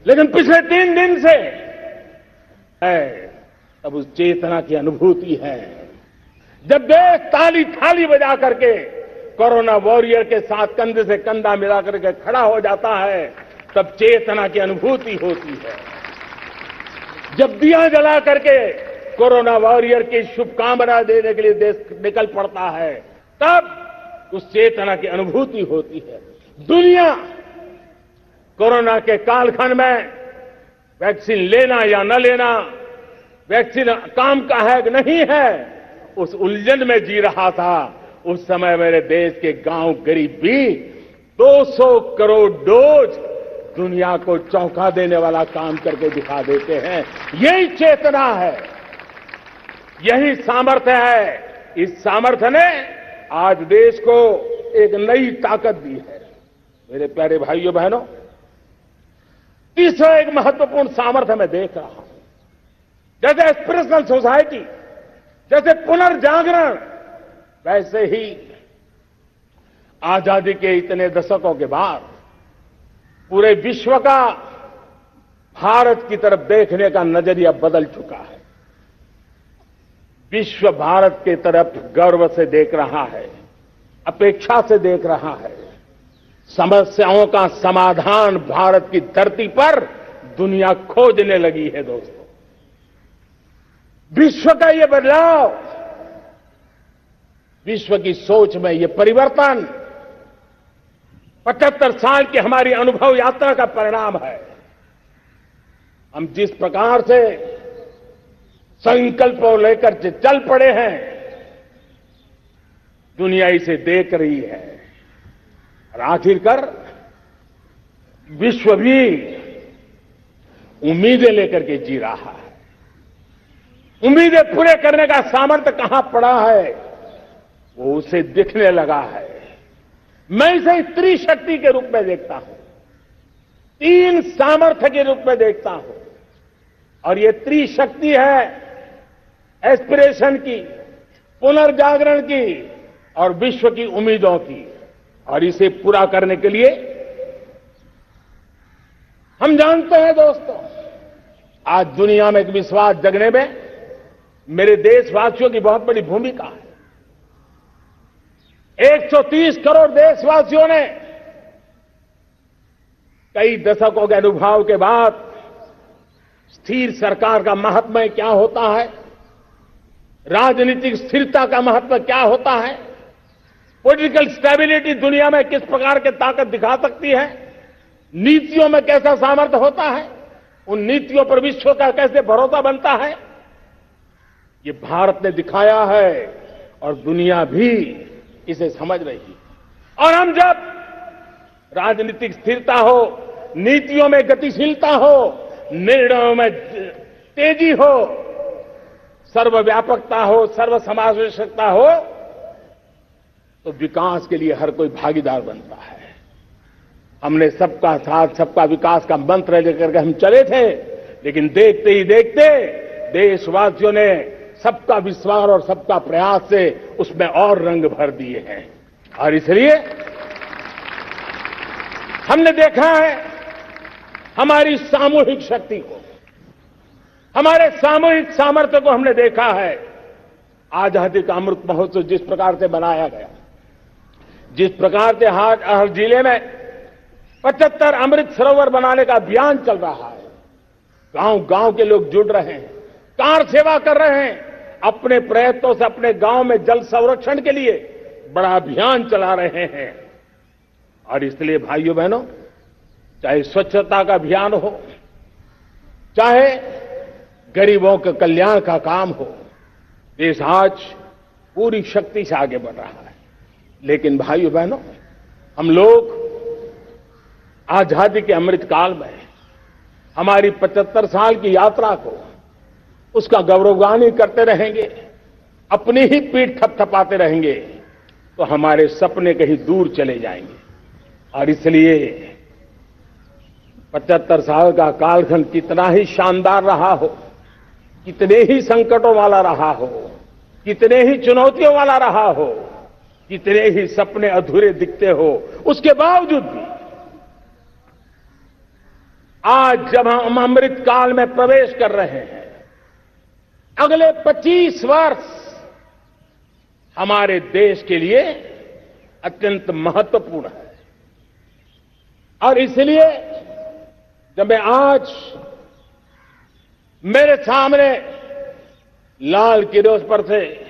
लेकिन पिछले 3 दिन से है तब उस चेतना की अनुभूति है। जब देश ताली थाली बजा करके कोरोना वॉरियर के साथ कंधे से कंधा मिला करके खड़ा हो जाता है, तब चेतना की अनुभूति होती है। जब दिया जला करके कोरोना वॉरियर की शुभकामना देने के लिए देश निकल पड़ता है, तब उस चेतना की अनुभूति होती है। दुनिया कोरोना के कालखंड में वैक्सीन लेना या न लेना, वैक्सीन काम का है कि नहीं है, उस उलझन में जी रहा था। उस समय मेरे देश के गांव गरीब भी 200 करोड़ डोज दुनिया को चौंका देने वाला काम करके दिखा देते हैं। यही चेतना है, यही सामर्थ्य है। इस सामर्थ्य ने आज देश को एक नई ताकत दी है। मेरे प्यारे भाइयों बहनों, तीसरा एक महत्वपूर्ण सामर्थ्य मैं देख रहा हूं। जैसे एस्पिरेशनल सोसाइटी, जैसे पुनर्जागरण, वैसे ही आजादी के इतने दशकों के बाद पूरे विश्व का भारत की तरफ देखने का नजरिया बदल चुका है। विश्व भारत की तरफ गर्व से देख रहा है, अपेक्षा से देख रहा है। समस्याओं का समाधान भारत की धरती पर दुनिया खोजने लगी है। दोस्तों, विश्व का ये बदलाव, विश्व की सोच में ये परिवर्तन 75 साल की हमारी अनुभव यात्रा का परिणाम है। हम जिस प्रकार से संकल्पों लेकर चल पड़े हैं, दुनिया इसे देख रही है और आखिरकार विश्व भी उम्मीदें लेकर के जी रहा है। उम्मीदें पूरे करने का सामर्थ्य कहां पड़ा है, वो उसे दिखने लगा है। मैं इसे त्रिशक्ति के रूप में देखता हूं, 3 सामर्थ्य के रूप में देखता हूं। और ये त्रिशक्ति है एस्पिरेशन की, पुनर्जागरण की और विश्व की उम्मीदों की। और इसे पूरा करने के लिए हम जानते हैं दोस्तों, आज दुनिया में एक विश्वास जगने में मेरे देशवासियों की बहुत बड़ी भूमिका है। 130 करोड़ देशवासियों ने कई दशकों के अनुभव के बाद स्थिर सरकार का महत्व क्या होता है, राजनीतिक स्थिरता का महत्व क्या होता है, पॉलिटिकल स्टेबिलिटी दुनिया में किस प्रकार की ताकत दिखा सकती है, नीतियों में कैसा सामर्थ्य होता है, उन नीतियों पर विश्व का कैसे भरोसा बनता है, ये भारत ने दिखाया है और दुनिया भी इसे समझ रही है। और हम जब राजनीतिक स्थिरता हो, नीतियों में गतिशीलता हो, निर्णयों में तेजी हो, सर्वव्यापकता हो, सर्वसमावेशकता हो, तो विकास के लिए हर कोई भागीदार बनता है। हमने सबका साथ सबका विकास का मंत्र लेकर के हम चले थे, लेकिन देखते ही देखते देशवासियों ने सबका विश्वास और सबका प्रयास से उसमें और रंग भर दिए हैं। और इसलिए हमने देखा है हमारी सामूहिक शक्ति को, हमारे सामूहिक सामर्थ्य को हमने देखा है। आजादी का अमृत महोत्सव जिस प्रकार से बनाया गया, जिस प्रकार से हर जिले में 75 अमृत सरोवर बनाने का अभियान चल रहा है, गांव गांव के लोग जुड़ रहे हैं, कार सेवा कर रहे हैं, अपने प्रयत्नों से अपने गांव में जल संरक्षण के लिए बड़ा अभियान चला रहे हैं। और इसलिए भाइयों बहनों, चाहे स्वच्छता का अभियान हो, चाहे गरीबों के कल्याण का काम हो, देश आज पूरी शक्ति से आगे बढ़ रहा है। लेकिन भाइयों बहनों, हम लोग आजादी के अमृत काल में हमारी 75 साल की यात्रा को, उसका गौरवगान करते रहेंगे, अपनी ही पीठ थपथपाते रहेंगे, तो हमारे सपने कहीं दूर चले जाएंगे। और इसलिए 75 साल का कालखंड कितना ही शानदार रहा हो, कितने ही संकटों वाला रहा हो, कितने ही चुनौतियों वाला रहा हो, कितने ही सपने अधूरे दिखते हो, उसके बावजूद भी आज जब हम अमृत काल में प्रवेश कर रहे हैं, अगले 25 वर्ष हमारे देश के लिए अत्यंत महत्वपूर्ण है। और इसलिए जब मैं आज मेरे सामने लाल किले पर से